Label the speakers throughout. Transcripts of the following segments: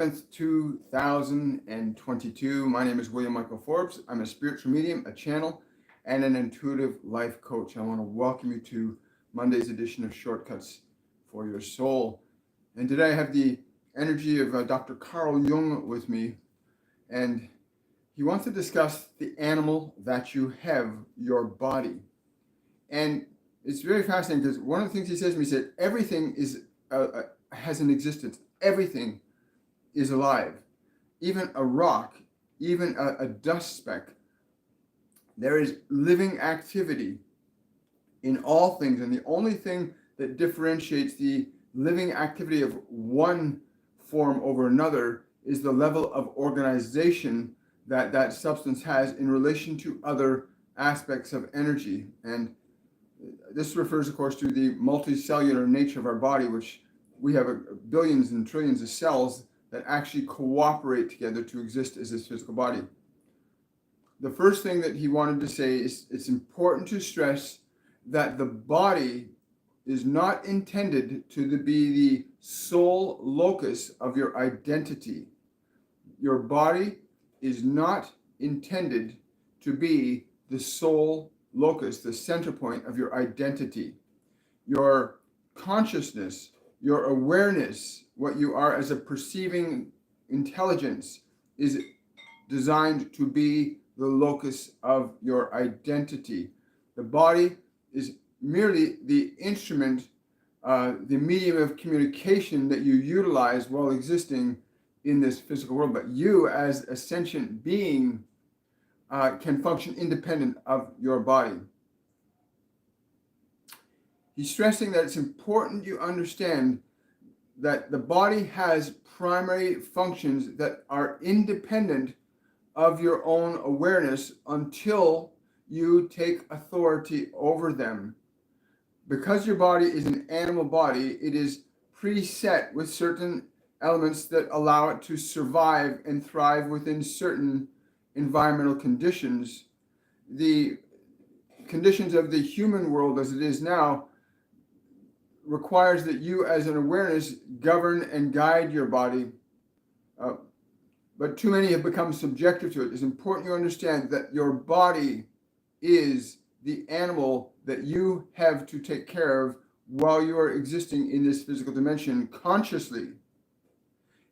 Speaker 1: 2022. My name is William Michael Forbes. I'm a spiritual medium, a channel, and an intuitive life coach. I want to welcome you to Monday's edition of Shortcuts for Your Soul. And today I have the energy of Dr. Carl Jung with me, and he wants to discuss the animal that you have, your body. And it's very fascinating because one of the things he says to me, he said, everything has an existence. Everything is alive. Even a rock, even a dust speck. There is living activity in all things. And the only thing that differentiates the living activity of one form over another is the level of organization that that substance has in relation to other aspects of energy. And this refers, of course, to the multicellular nature of our body, which we have billions and trillions of cells that actually cooperate together to exist as this physical body. The first thing that he wanted to say is it's important to stress that the body is not intended to be the sole locus of your identity. Your body is not intended to be the sole locus, the center point of your identity. Your consciousness, your awareness, what you are as a perceiving intelligence, is designed to be the locus of your identity. The body is merely the instrument, the medium of communication that you utilize while existing in this physical world. But you, as a sentient being, can function independent of your body. He's stressing that it's important you understand that the body has primary functions that are independent of your own awareness until you take authority over them. Because your body is an animal body, it is preset with certain elements that allow it to survive and thrive within certain environmental conditions. The conditions of the human world as it is now requires that you as an awareness govern and guide your body. But too many have become subjective to it. It's important you understand that your body is the animal that you have to take care of while you are existing in this physical dimension consciously.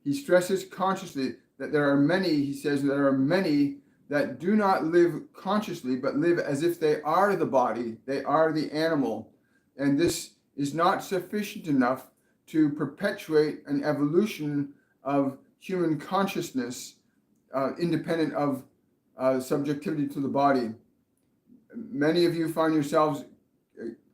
Speaker 1: He stresses consciously that there are many, he says, there are many that do not live consciously, but live as if they are the body, they are the animal. And this is not sufficient enough to perpetuate an evolution of human consciousness independent of subjectivity to the body. Many of you find yourselves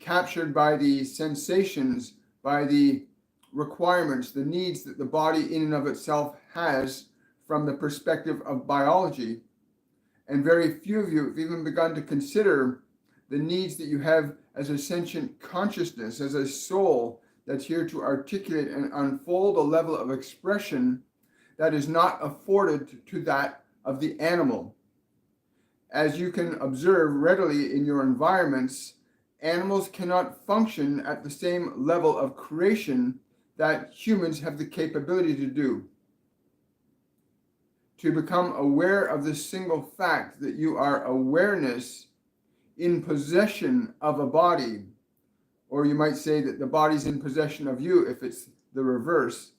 Speaker 1: captured by the sensations, by the requirements, the needs that the body in and of itself has from the perspective of biology. And very few of you have even begun to consider the needs that you have as a sentient consciousness, as a soul that's here to articulate and unfold a level of expression that is not afforded to that of the animal. As you can observe readily in your environments, animals cannot function at the same level of creation that humans have the capability to do. To become aware of the single fact that you are awareness in possession of a body, or you might say that the body's in possession of you if it's the reverse.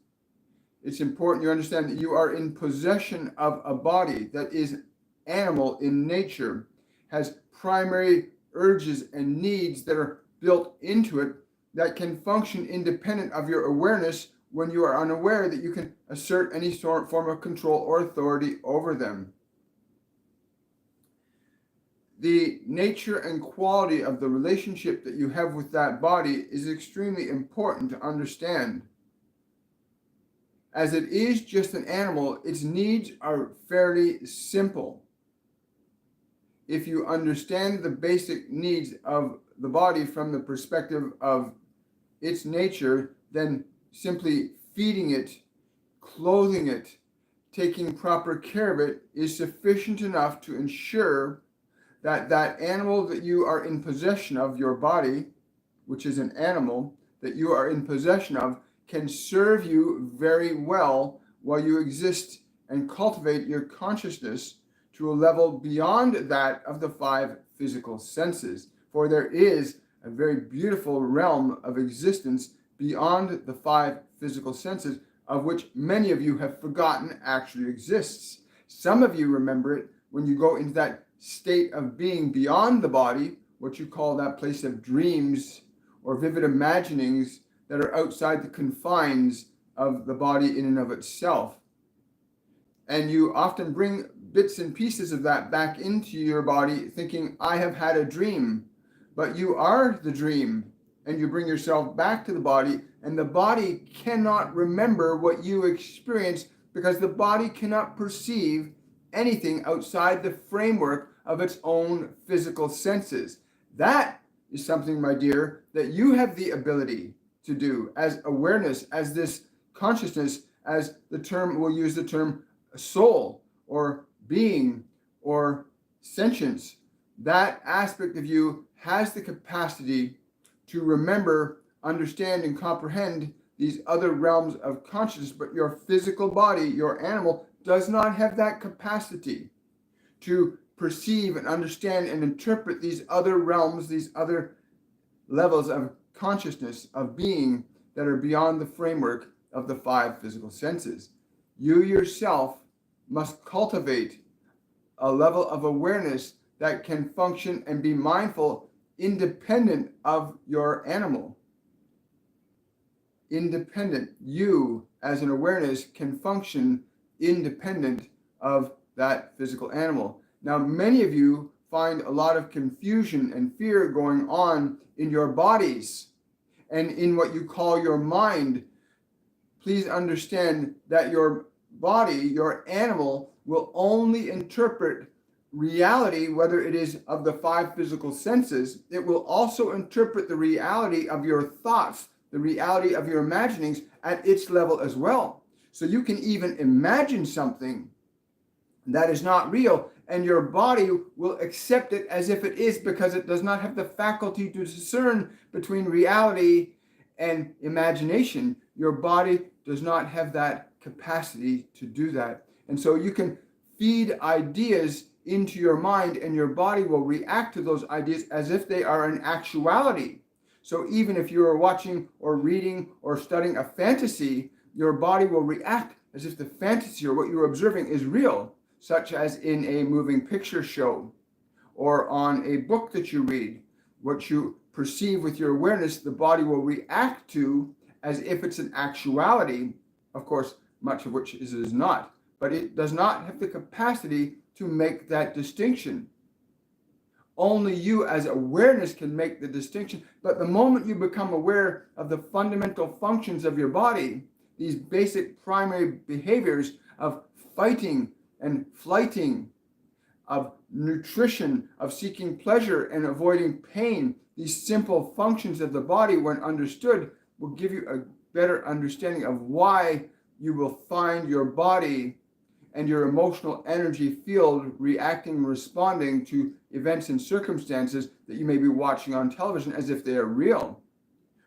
Speaker 1: It's important you understand that you are in possession of a body that is animal in nature, has primary urges and needs that are built into it that can function independent of your awareness when you are unaware that you can assert any form of control or authority over them. The nature and quality of the relationship that you have with that body is extremely important to understand. As it is just an animal, its needs are fairly simple. If you understand the basic needs of the body from the perspective of its nature, then simply feeding it, clothing it, taking proper care of it is sufficient enough to ensure that that animal that you are in possession of, your body, which is an animal that you are in possession of, can serve you very well while you exist and cultivate your consciousness to a level beyond that of the 5 physical senses. For there is a very beautiful realm of existence beyond the 5 physical senses, of which many of you have forgotten actually exists. Some of you remember it when you go into that state of being beyond the body, what you call that place of dreams or vivid imaginings that are outside the confines of the body in and of itself. And you often bring bits and pieces of that back into your body thinking, I have had a dream. But you are the dream, and you bring yourself back to the body, and the body cannot remember what you experienced because the body cannot perceive anything outside the framework of its own physical senses. That is something, my dear, that you have the ability to do as awareness, as this consciousness, as the term, we'll use the term soul or being or sentience. That aspect of you has the capacity to remember, understand, and comprehend these other realms of consciousness, but your physical body, your animal, does not have that capacity to perceive and understand and interpret these other realms, these other levels of consciousness, of being that are beyond the framework of the 5 physical senses. You yourself must cultivate a level of awareness that can function and be mindful independent of your animal. Independent. You, as an awareness, can function independent of that physical animal. Now, many of you find a lot of confusion and fear going on in your bodies and in what you call your mind. Please understand that your body, your animal, will only interpret reality, whether it is of the 5 physical senses. It will also interpret the reality of your thoughts, the reality of your imaginings at its level as well. So you can even imagine something that is not real, and your body will accept it as if it is, because it does not have the faculty to discern between reality and imagination. Your body does not have that capacity to do that. And so you can feed ideas into your mind, and your body will react to those ideas as if they are an actuality. So even if you are watching or reading or studying a fantasy, your body will react as if the fantasy or what you're observing is real, such as in a moving picture show or on a book that you read. What you perceive with your awareness, the body will react to as if it's an actuality, of course, much of which it is not. But it does not have the capacity to make that distinction. Only you as awareness can make the distinction. But the moment you become aware of the fundamental functions of your body, these basic primary behaviors of fighting and flighting, of nutrition, of seeking pleasure and avoiding pain, these simple functions of the body, when understood, will give you a better understanding of why you will find your body and your emotional energy field reacting and responding to events and circumstances that you may be watching on television as if they are real,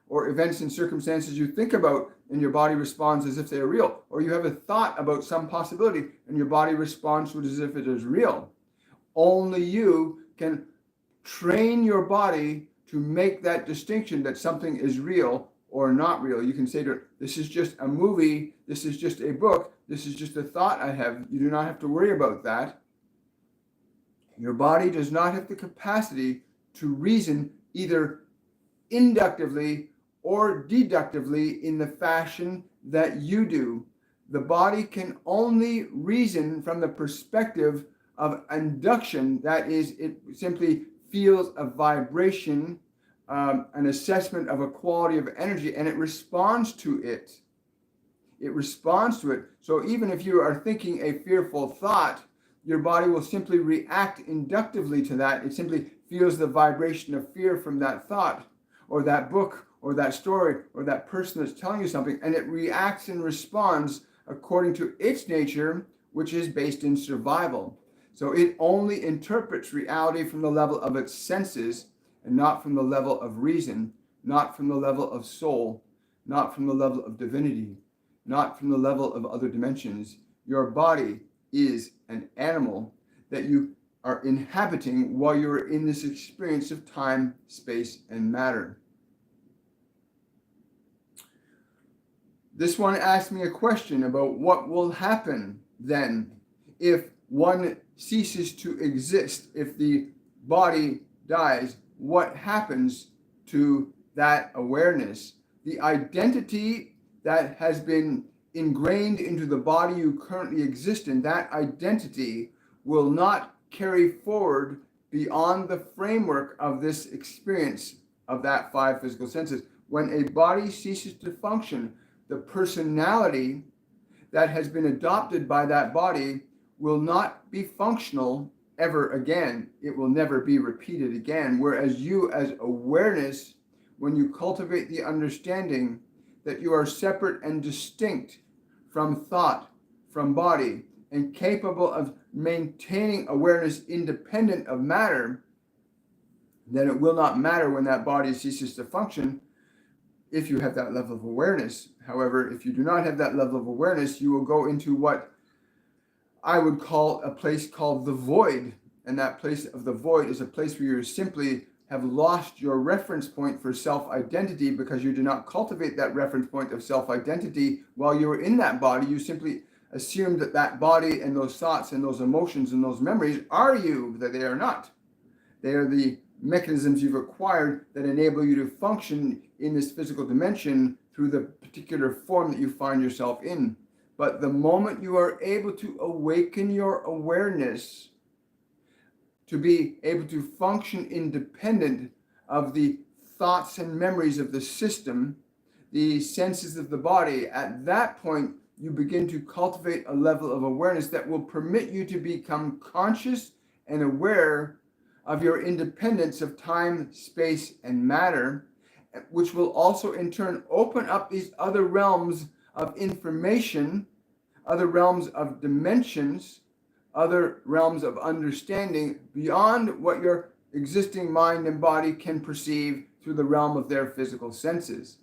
Speaker 1: or events and circumstances you think about and your body responds as if they are real, or you have a thought about some possibility and your body responds to it as if it is real. Only you can train your body to make that distinction that something is real or not real. You can say to it, this is just a movie, this is just a book, this is just a thought I have. You do not have to worry about that. Your body does not have the capacity to reason either inductively or deductively in the fashion that you do. The body can only reason from the perspective of induction. That is, it simply feels a vibration, an assessment of a quality of energy, and it responds to it. It responds to it. So even if you are thinking a fearful thought, your body will simply react inductively to that. It simply feels the vibration of fear from that thought or that book or that story or that person that's telling you something, and it reacts and responds according to its nature, which is based in survival. So it only interprets reality from the level of its senses and not from the level of reason, not from the level of soul, not from the level of divinity. not from the level of other dimensions. Your body is an animal that you are inhabiting while you're in this experience of time, space, and matter. This one asked me a question about what will happen then if one ceases to exist, if the body dies. What happens to that awareness? The identity that has been ingrained into the body you currently exist in, that identity will not carry forward beyond the framework of this experience of that five physical senses. When a body ceases to function, the personality that has been adopted by that body will not be functional ever again. It will never be repeated again. Whereas you, as awareness, when you cultivate the understanding that you are separate and distinct from thought, from body, and capable of maintaining awareness independent of matter, then it will not matter when that body ceases to function if you have that level of awareness. However, if you do not have that level of awareness, you will go into what I would call a place called the void. And that place of the void is a place where you simply have lost your reference point for self-identity because you do not cultivate that reference point of self-identity while you were in that body. You simply assume that that body and those thoughts and those emotions and those memories are you, that they are not. They are the mechanisms you've acquired that enable you to function in this physical dimension through the particular form that you find yourself in. But the moment you are able to awaken your awareness to be able to function independent of the thoughts and memories of the system, the senses of the body, at that point, you begin to cultivate a level of awareness that will permit you to become conscious and aware of your independence of time, space, and matter, which will also in turn open up these other realms of information, other realms of dimensions, other realms of understanding beyond what your existing mind and body can perceive through the realm of their physical senses.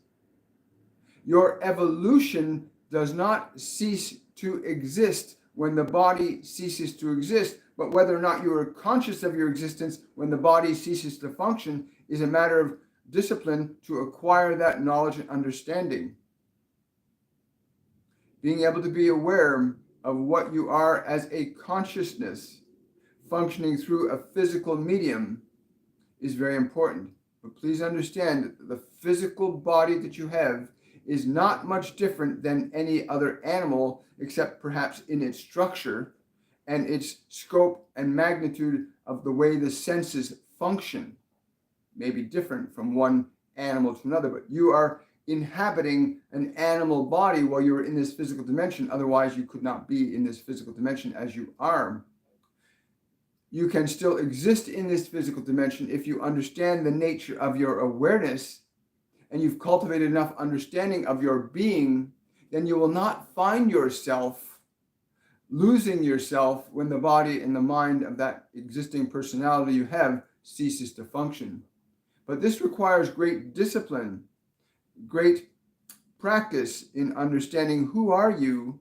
Speaker 1: Your evolution does not cease to exist when the body ceases to exist, but whether or not you are conscious of your existence when the body ceases to function is a matter of discipline to acquire that knowledge and understanding. Being able to be aware of what you are as a consciousness functioning through a physical medium is very important. But please understand that the physical body that you have is not much different than any other animal, except perhaps in its structure and its scope and magnitude of the way the senses function. May be different from one animal to another, but you are inhabiting an animal body while you're in this physical dimension. Otherwise, you could not be in this physical dimension as you are. You can still exist in this physical dimension if you understand the nature of your awareness and you've cultivated enough understanding of your being. Then you will not find yourself losing yourself when the body and the mind of that existing personality you have ceases to function. But this requires great discipline, great practice in understanding who are you,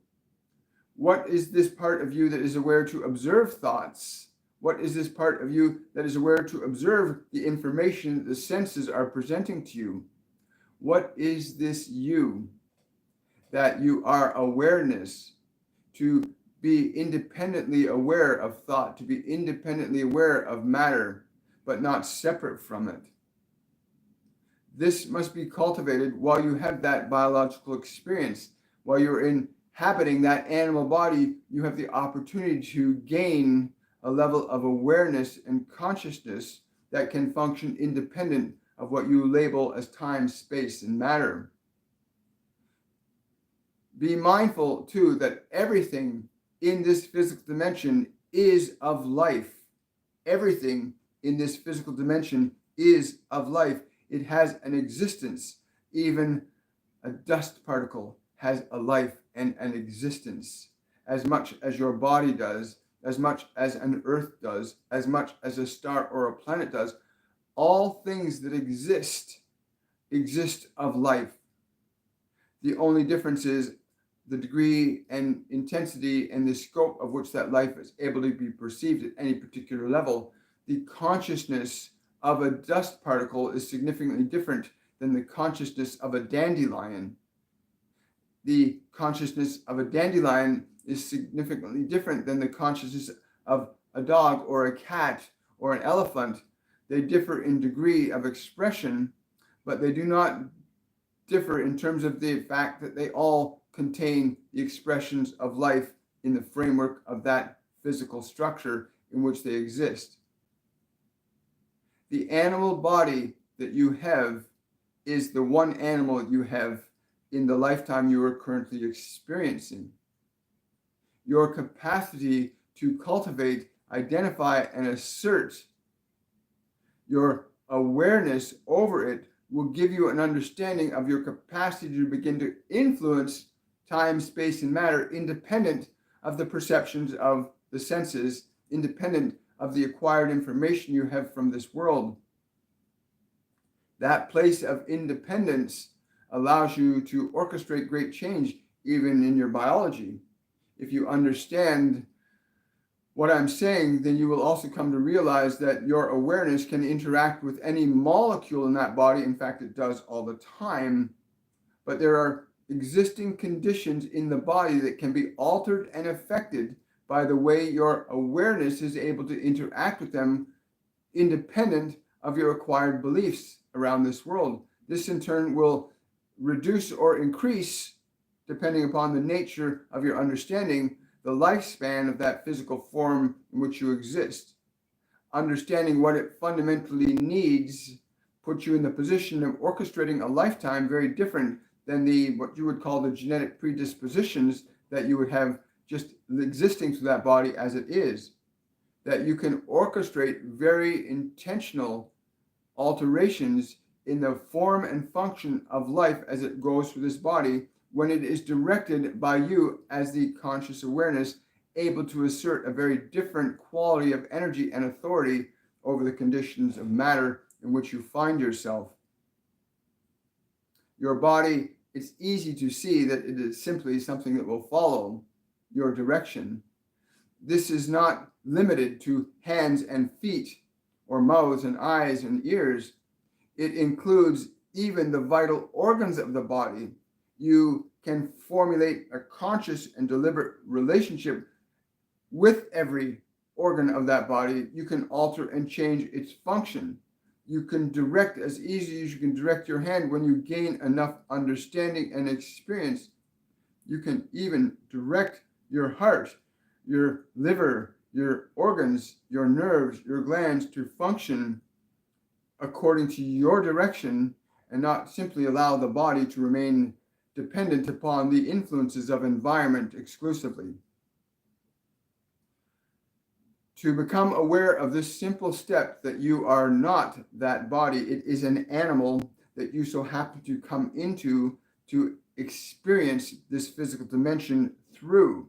Speaker 1: what is this part of you that is aware to observe thoughts, what is this part of you that is aware to observe the information the senses are presenting to you. What is this you that you are awareness, to be independently aware of thought, to be independently aware of matter, but not separate from it. This must be cultivated while you have that biological experience. While you're inhabiting that animal body, you have the opportunity to gain a level of awareness and consciousness that can function independent of what you label as time, space, and matter. Be mindful, too, that everything in this physical dimension is of life. Everything in this physical dimension is of life. It has an existence. Even a dust particle has a life and an existence, as much as your body does, as much as an earth does, as much as a star or a planet does. All things that exist of life. The only difference is the degree and intensity and the scope of which that life is able to be perceived at any particular level, the consciousness of a dust particle is significantly different than the consciousness of a dandelion. The consciousness of a dandelion is significantly different than the consciousness of a dog or a cat or an elephant. They differ in degree of expression, but they do not differ in terms of the fact that they all contain the expressions of life in the framework of that physical structure in which they exist. The animal body that you have is the one animal you have in the lifetime you are currently experiencing. Your capacity to cultivate, identify, and assert your awareness over it will give you an understanding of your capacity to begin to influence time, space, and matter independent of the perceptions of the senses, independent of the acquired information you have from this world. That place of independence allows you to orchestrate great change even in your biology. If you understand what I'm saying, then you will also come to realize that your awareness can interact with any molecule in that body. In fact, it does all the time. But there are existing conditions in the body that can be altered and affected by the way your awareness is able to interact with them, independent of your acquired beliefs around this world. This in turn will reduce or increase, depending upon the nature of your understanding, the lifespan of that physical form in which you exist. Understanding what it fundamentally needs puts you in the position of orchestrating a lifetime very different than what you would call the genetic predispositions that you would have just existing through that body as it is. That you can orchestrate very intentional alterations in the form and function of life as it goes through this body, when it is directed by you as the conscious awareness, able to assert a very different quality of energy and authority over the conditions of matter in which you find yourself. Your body, it's easy to see that it is simply something that will follow your direction. This is not limited to hands and feet or mouths and eyes and ears. It includes even the vital organs of the body. You can formulate a conscious and deliberate relationship with every organ of that body. You can alter and change its function. You can direct as easy as you can direct your hand when you gain enough understanding and experience. You can even direct your heart, your liver, your organs, your nerves, your glands to function according to your direction, and not simply allow the body to remain dependent upon the influences of environment exclusively. To become aware of this simple step that you are not that body, it is an animal that you so happen to come into to experience this physical dimension through,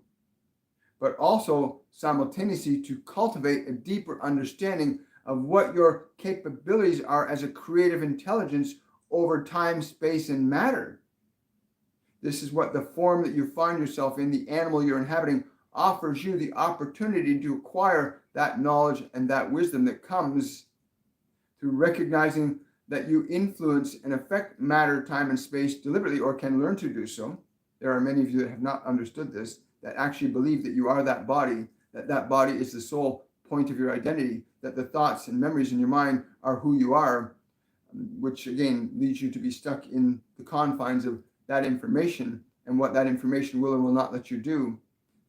Speaker 1: but also simultaneously to cultivate a deeper understanding of what your capabilities are as a creative intelligence over time, space, and matter. This is what the form that you find yourself in, the animal you're inhabiting, offers you the opportunity to acquire that knowledge and that wisdom that comes through recognizing that you influence and affect matter, time, and space deliberately, or can learn to do so. There are many of you that have not understood this, that actually believe that you are that body, that that body is the sole point of your identity, that the thoughts and memories in your mind are who you are, which again leads you to be stuck in the confines of that information and what that information will or will not let you do,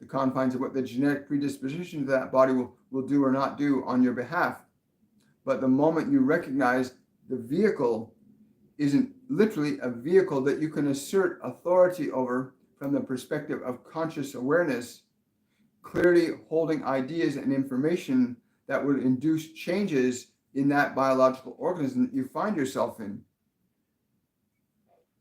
Speaker 1: the confines of what the genetic predisposition to that body will do or not do on your behalf. But the moment you recognize the vehicle isn't literally a vehicle that you can assert authority over from the perspective of conscious awareness, clearly holding ideas and information that would induce changes in that biological organism that you find yourself in.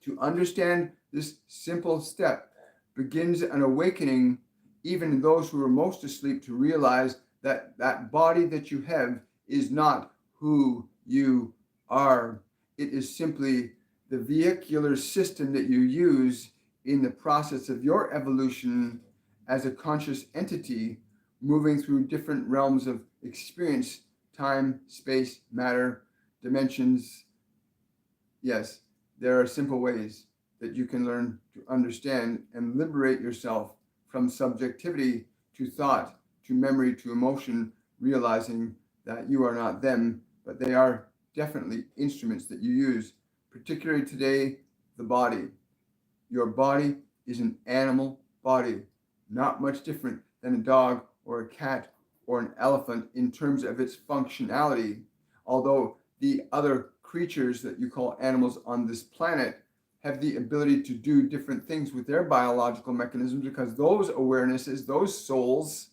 Speaker 1: To understand this simple step begins an awakening, even in those who are most asleep, to realize that that body that you have is not who you are. It is simply the vehicular system that you use in the process of your evolution as a conscious entity moving through different realms of experience, time, space, matter, dimensions. Yes, there are simple ways that you can learn to understand and liberate yourself from subjectivity to thought, to memory, to emotion, realizing that you are not them, but they are definitely instruments that you use, particularly today, the body. Your body is an animal body, not much different than a dog or a cat or an elephant in terms of its functionality, although the other creatures that you call animals on this planet have the ability to do different things with their biological mechanisms, because those awarenesses, those souls,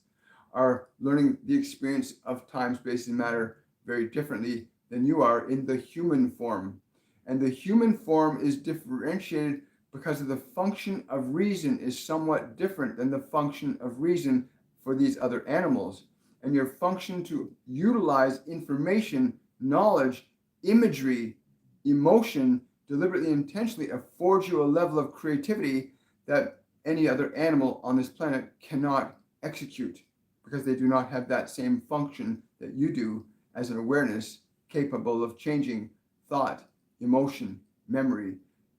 Speaker 1: are learning the experience of time, space, and matter very differently than you are in the human form. And the human form is differentiated because of the function of reason is somewhat different than the function of reason for these other animals. And your function to utilize information, knowledge, imagery, emotion, deliberately, intentionally, affords you a level of creativity that any other animal on this planet cannot execute, because they do not have that same function that you do as an awareness capable of changing thought, emotion, memory,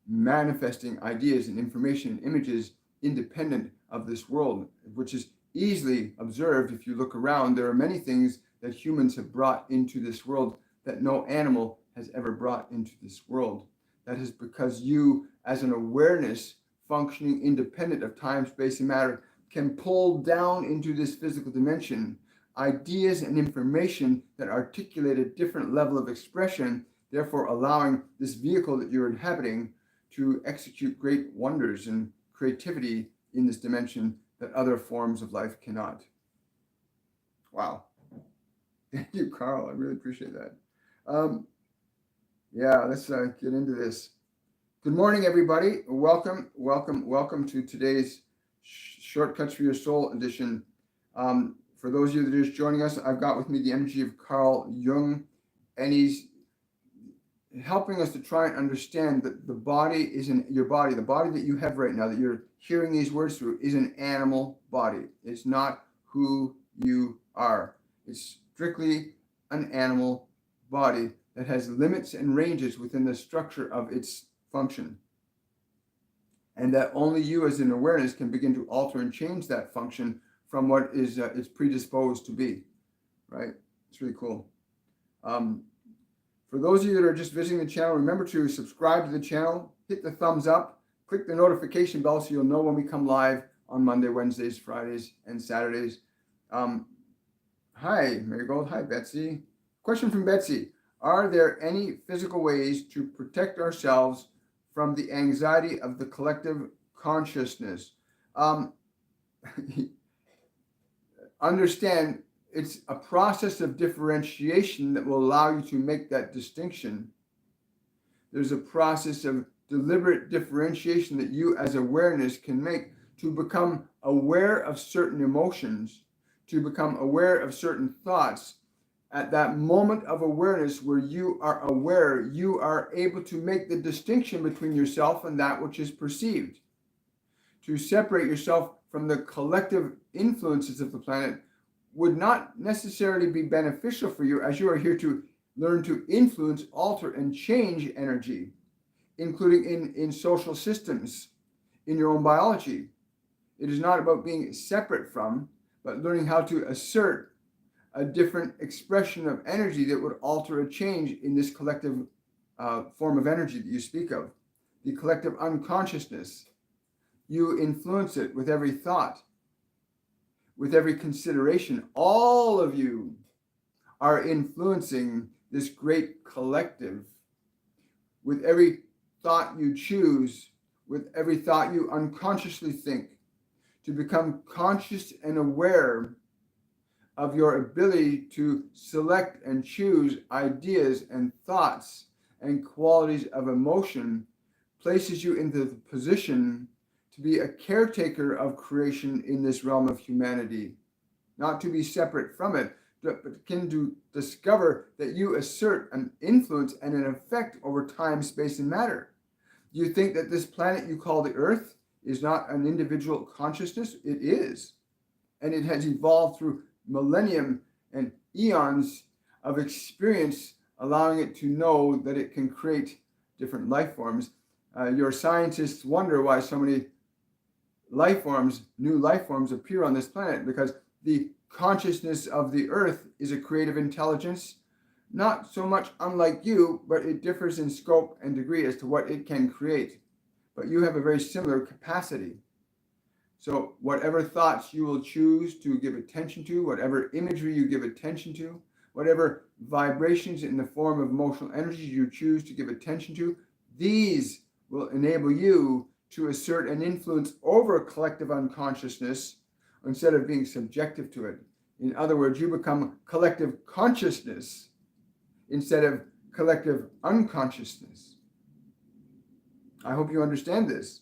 Speaker 1: manifesting ideas and information and images independent of this world, which is easily observed. If you look around, there are many things that humans have brought into this world that no animal has ever brought into this world. That is because you, as an awareness functioning independent of time, space, and matter, can pull down into this physical dimension ideas and information that articulate a different level of expression, therefore allowing this vehicle that you're inhabiting to execute great wonders and creativity in this dimension that other forms of life cannot. Wow. Thank you, Carl. I really appreciate that. Let's get into this. Good morning, everybody. Welcome to today's Shortcuts for Your Soul edition. For those of you that are just joining us, I've got with me the energy of Carl Jung, and he's helping us to try and understand that the body isn't your body. The body that you have right now, that you're hearing these words through, is an animal body. It's not who you are. It's strictly an animal body that has limits and ranges within the structure of its function. And that only you as an awareness can begin to alter and change that function from what is it's predisposed to be, right? It's really cool. For those of you that are just visiting the channel, remember to subscribe to the channel, hit the thumbs up, click the notification bell so you'll know when we come live on Monday, Wednesdays, Fridays, and Saturdays. Hi, Marigold. Hi, Betsy. Question from Betsy. Are there any physical ways to protect ourselves from the anxiety of the collective consciousness? Understand, it's a process of differentiation that will allow you to make that distinction. There's a process of deliberate differentiation that you as awareness can make to become aware of certain emotions, to become aware of certain thoughts. At that moment of awareness where you are aware, you are able to make the distinction between yourself and that which is perceived. To separate yourself from the collective influences of the planet would not necessarily be beneficial for you, as you are here to learn to influence, alter, and change energy, including in social systems, in your own biology. It is not about being separate from, but learning how to assert a different expression of energy that would alter a change in this collective form of energy that you speak of, the collective unconsciousness. You influence it with every thought, with every consideration. All of you are influencing this great collective with every thought you choose, with every thought you unconsciously think, to become conscious and aware of your ability to select and choose ideas and thoughts and qualities of emotion places you into the position to be a caretaker of creation in this realm of humanity, not to be separate from it, but can to discover that you assert an influence and an effect over time, space, and matter. You think that this planet you call the Earth is not an individual consciousness. It is. And it has evolved through millennium and eons of experience, allowing it to know that it can create different life forms. Your scientists wonder why so many life forms, new life forms appear on this planet, because the consciousness of the earth is a creative intelligence, not so much unlike you, but it differs in scope and degree as to what it can create. But you have a very similar capacity. So whatever thoughts you will choose to give attention to, whatever imagery you give attention to, whatever vibrations in the form of emotional energy you choose to give attention to, these will enable you to assert an influence over collective unconsciousness instead of being subjective to it. In other words, you become collective consciousness instead of collective unconsciousness. I hope you understand this.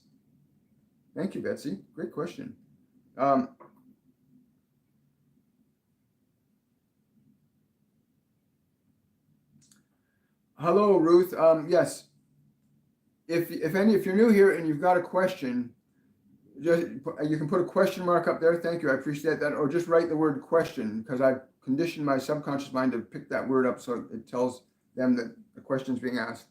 Speaker 1: Thank you, Betsy. Great question. Hello, Ruth. Yes. If you're new here and you've got a question, you can put a question mark up there. Thank you. I appreciate that. Or just write the word question, because I've conditioned my subconscious mind to pick that word up so it tells them that the question is being asked.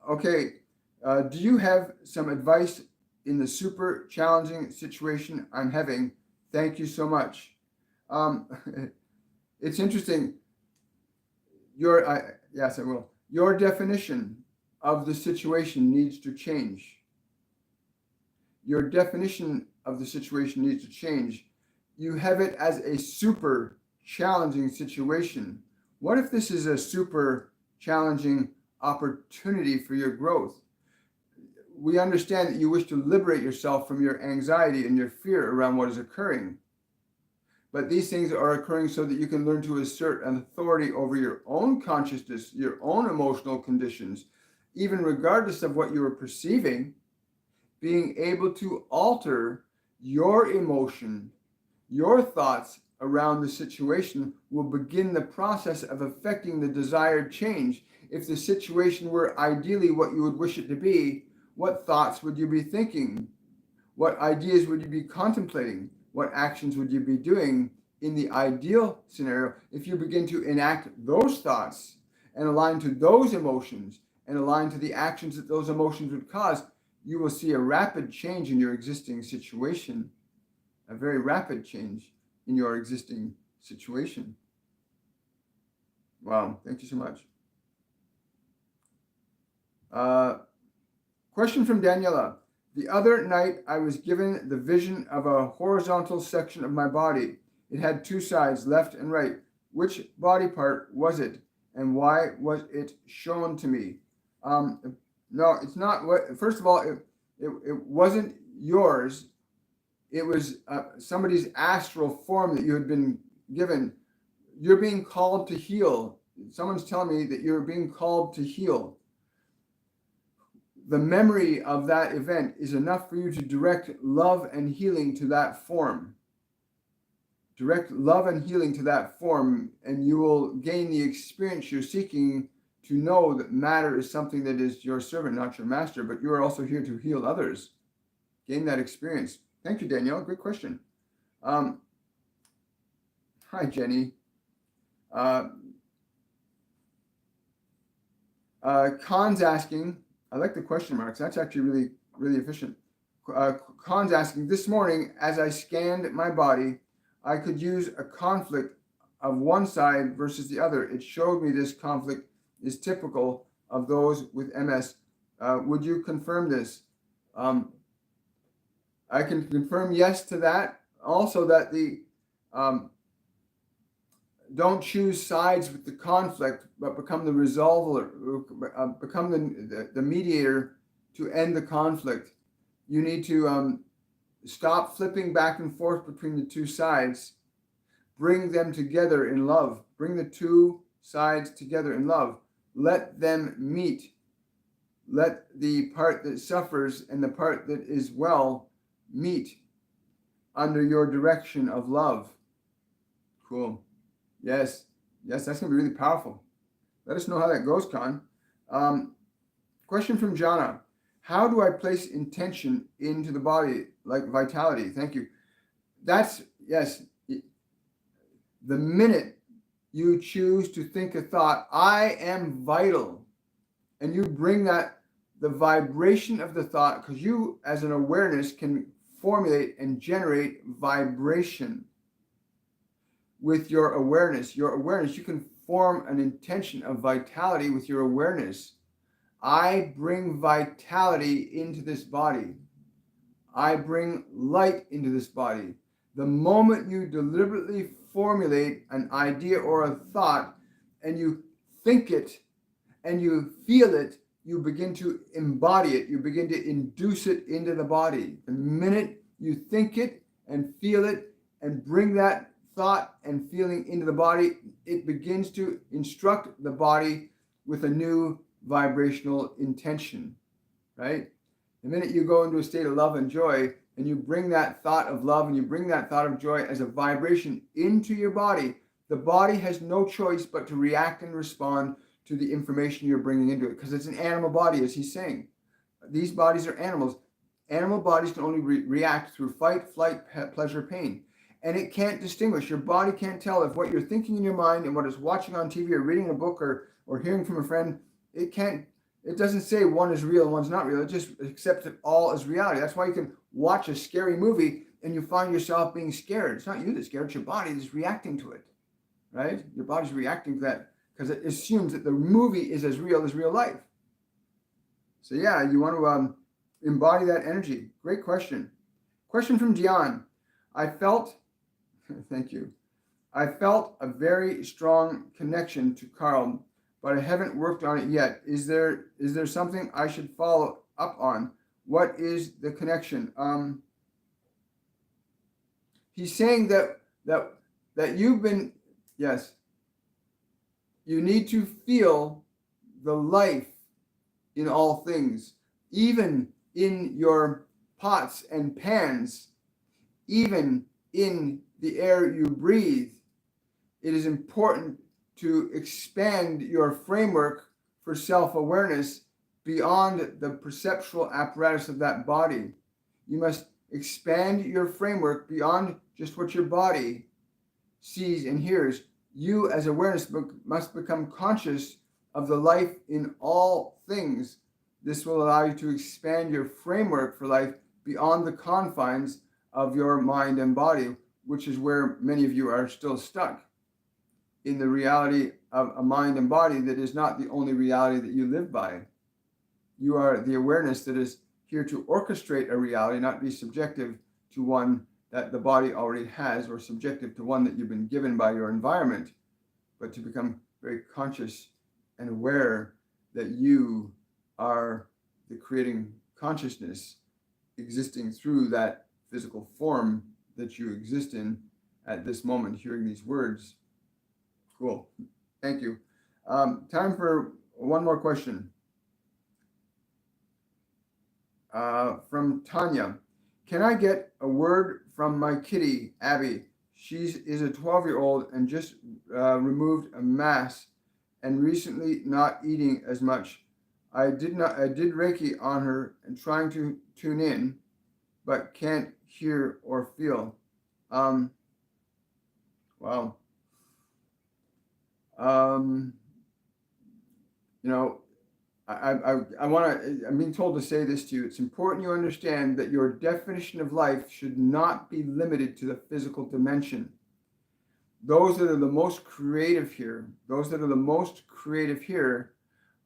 Speaker 1: Okay. Do you have some advice in the super challenging situation I'm having? Thank you so much. It's interesting. Yes, I will. Your definition of the situation needs to change. Your definition of the situation needs to change. You have it as a super challenging situation. What if this is a super challenging opportunity for your growth? We understand that you wish to liberate yourself from your anxiety and your fear around what is occurring. But these things are occurring so that you can learn to assert an authority over your own consciousness, your own emotional conditions, even regardless of what you are perceiving. Being able to alter your emotion, your thoughts around the situation will begin the process of affecting the desired change. If the situation were ideally what you would wish it to be, what thoughts would you be thinking? What ideas would you be contemplating? What actions would you be doing in the ideal scenario? If you begin to enact those thoughts and align to those emotions and align to the actions that those emotions would cause, you will see a rapid change in your existing situation, a very rapid change in your existing situation. Wow, thank you so much. Question from Daniela. The other night, I was given the vision of a horizontal section of my body. It had two sides, left and right. Which body part was it, and why was it shown to me? No, it's not. First of all, it wasn't yours. It was somebody's astral form that you had been given. You're being called to heal. Someone's telling me that you're being called to heal. The memory of that event is enough for you to direct love and healing to that form. Direct love and healing to that form, and you will gain the experience you're seeking to know that matter is something that is your servant, not your master, but you are also here to heal others. Gain that experience. Thank you, Danielle. Great question. Hi, Jenny. Khan's asking, I like the question marks. That's actually really, really efficient. Khan's asking, this morning, as I scanned my body, I could use a conflict of one side versus the other. It showed me this conflict is typical of those with MS. Would you confirm this? I can confirm yes to that. Also that the don't choose sides with the conflict, but become the resolver, become the mediator to end the conflict. You need to stop flipping back and forth between the two sides. Bring them together in love. Bring the two sides together in love. Let them meet. Let the part that suffers and the part that is well meet under your direction of love. Cool. Yes, that's going to be really powerful. Let us know how that goes, Khan. Question from Jana. How do I place intention into the body, like vitality? Thank you. That's, yes, the minute you choose to think a thought, I am vital, and you bring that, the vibration of the thought, because you as an awareness can formulate and generate vibration with your awareness. Your awareness, you can form an intention of vitality with your awareness. I bring vitality into this body. I bring light into this body. The moment you deliberately formulate an idea or a thought, and you think it and you feel it, you begin to embody it. You begin to induce it into the body. The minute you think it and feel it and bring that thought and feeling into the body, it begins to instruct the body with a new vibrational intention, right? The minute you go into a state of love and joy, and you bring that thought of love and you bring that thought of joy as a vibration into your body, the body has no choice but to react and respond to the information you're bringing into it, because it's an animal body, as he's saying. These bodies are animals. Animal bodies can only react through fight, flight, pleasure, pain. And it can't distinguish. Your body can't tell if what you're thinking in your mind and what it's watching on TV or reading a book or hearing from a friend, it doesn't say one is real and one's not real. It just accepts it all as reality. That's why you can watch a scary movie and you find yourself being scared. It's not you that's scared, it's your body that's reacting to it, right? Your body's reacting to that because it assumes that the movie is as real life. So yeah, you want to embody that energy. Great question. Question from Dion. Thank you. I felt a very strong connection to Carl, but I haven't worked on it yet. Is there something I should follow up on? What is the connection? He's saying that you've been, yes, you need to feel the life in all things, even in your pots and pans, even in the air you breathe. It is important to expand your framework for self-awareness beyond the perceptual apparatus of that body. You must expand your framework beyond just what your body sees and hears. You as awareness must become conscious of the life in all things. This will allow you to expand your framework for life beyond the confines of your mind and body, which is where many of you are still stuck, in the reality of a mind and body that is not the only reality that you live by. You are the awareness that is here to orchestrate a reality, not be subjective to one that the body already has, or subjective to one that you've been given by your environment, but to become very conscious and aware that you are the creating consciousness existing through that physical form that you exist in at this moment, hearing these words. Cool. Thank you. Time for one more question. From Tanya. Can I get a word from my kitty, Abby? She is a 12-year-old and just removed a mass and recently not eating as much. I did Reiki on her and trying to tune in, but can't hear or feel. Wow. I'm being told to say this to you. It's important you understand that your definition of life should not be limited to the physical dimension. Those that are the most creative here,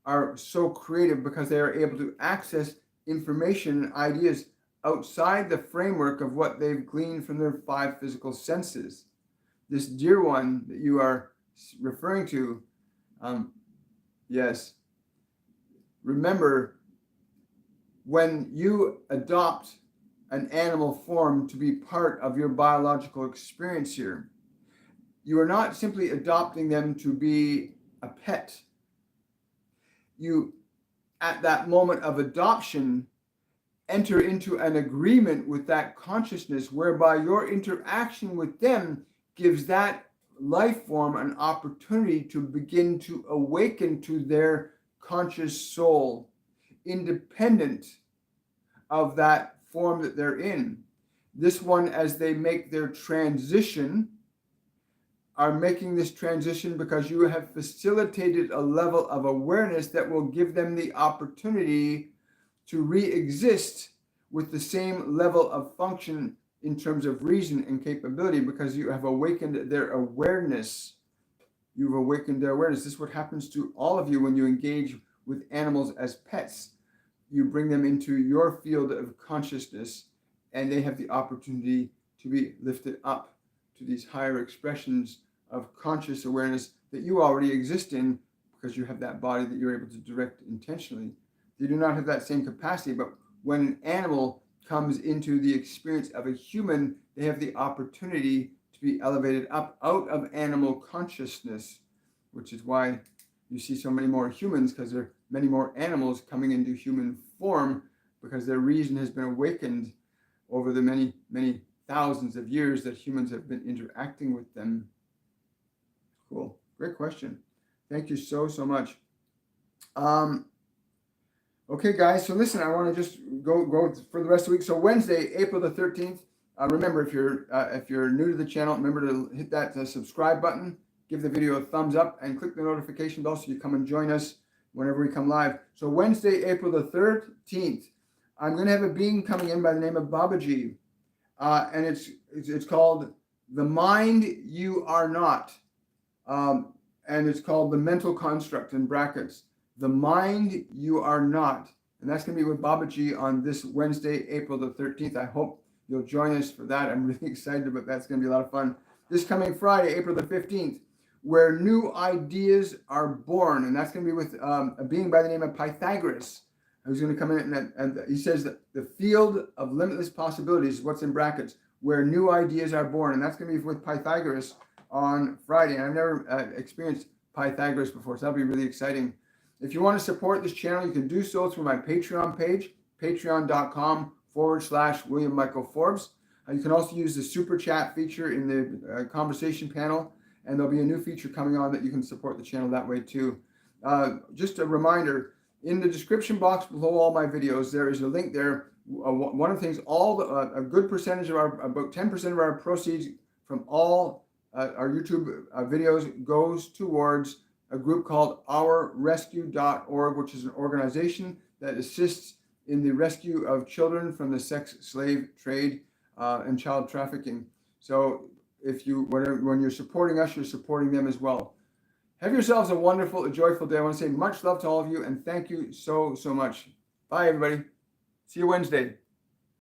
Speaker 1: are so creative because they are able to access information and ideas outside the framework of what they've gleaned from their 5 physical senses. This dear one that you are referring to, yes, remember, when you adopt an animal form to be part of your biological experience here, you are not simply adopting them to be a pet. You, at that moment of adoption, enter into an agreement with that consciousness whereby your interaction with them gives that life form an opportunity to begin to awaken to their conscious soul, independent of that form that they're in. This one, as they make their transition, are making this transition because you have facilitated a level of awareness that will give them the opportunity to re-exist with the same level of function in terms of reason and capability, because you have awakened their awareness. You've awakened their awareness. This is what happens to all of you when you engage with animals as pets. You bring them into your field of consciousness, and they have the opportunity to be lifted up to these higher expressions of conscious awareness that you already exist in, because you have that body that you're able to direct intentionally. They do not have that same capacity, but when an animal comes into the experience of a human, they have the opportunity to be elevated up out of animal consciousness, which is why you see so many more humans, because there are many more animals coming into human form, because their reason has been awakened over the many, many thousands of years that humans have been interacting with them. Cool. Great question. Thank you so, so much. Okay, guys. So listen, I want to just go for the rest of the week. So Wednesday, April the 13th. Remember, if you're new to the channel, remember to hit that subscribe button, give the video a thumbs up, and click the notification bell so you come and join us whenever we come live. So Wednesday, April the 13th, I'm going to have a being coming in by the name of Babaji, and it's called The Mind You Are Not. And it's called The Mental Construct, in brackets, The Mind You Are Not. And that's going to be with Babaji on this Wednesday, April the 13th. I hope you'll join us for that. I'm really excited about that. It's going to be a lot of fun. This coming Friday, April the 15th, Where New Ideas Are Born. And that's going to be with a being by the name of Pythagoras, who's going to come in, and he says that the field of limitless possibilities is what's in brackets, where new ideas are born. And that's going to be with Pythagoras on Friday. And I've never experienced Pythagoras before, so that'll be really exciting. If you want to support this channel, you can do so through my Patreon page, patreon.com/William Michael Forbes. You can also use the super chat feature in the conversation panel, and there'll be a new feature coming on that you can support the channel that way too. Just a reminder, in the description box below all my videos, there is a link there. One of the things, a good percentage of about 10% of our proceeds from all our YouTube videos goes towards a group called OurRescue.org, which is an organization that assists in the rescue of children from the sex slave trade and child trafficking. So when you're supporting us, you're supporting them as well. Have yourselves a wonderful, a joyful day. I want to say much love to all of you, and thank you so, so much. Bye, everybody. See you Wednesday.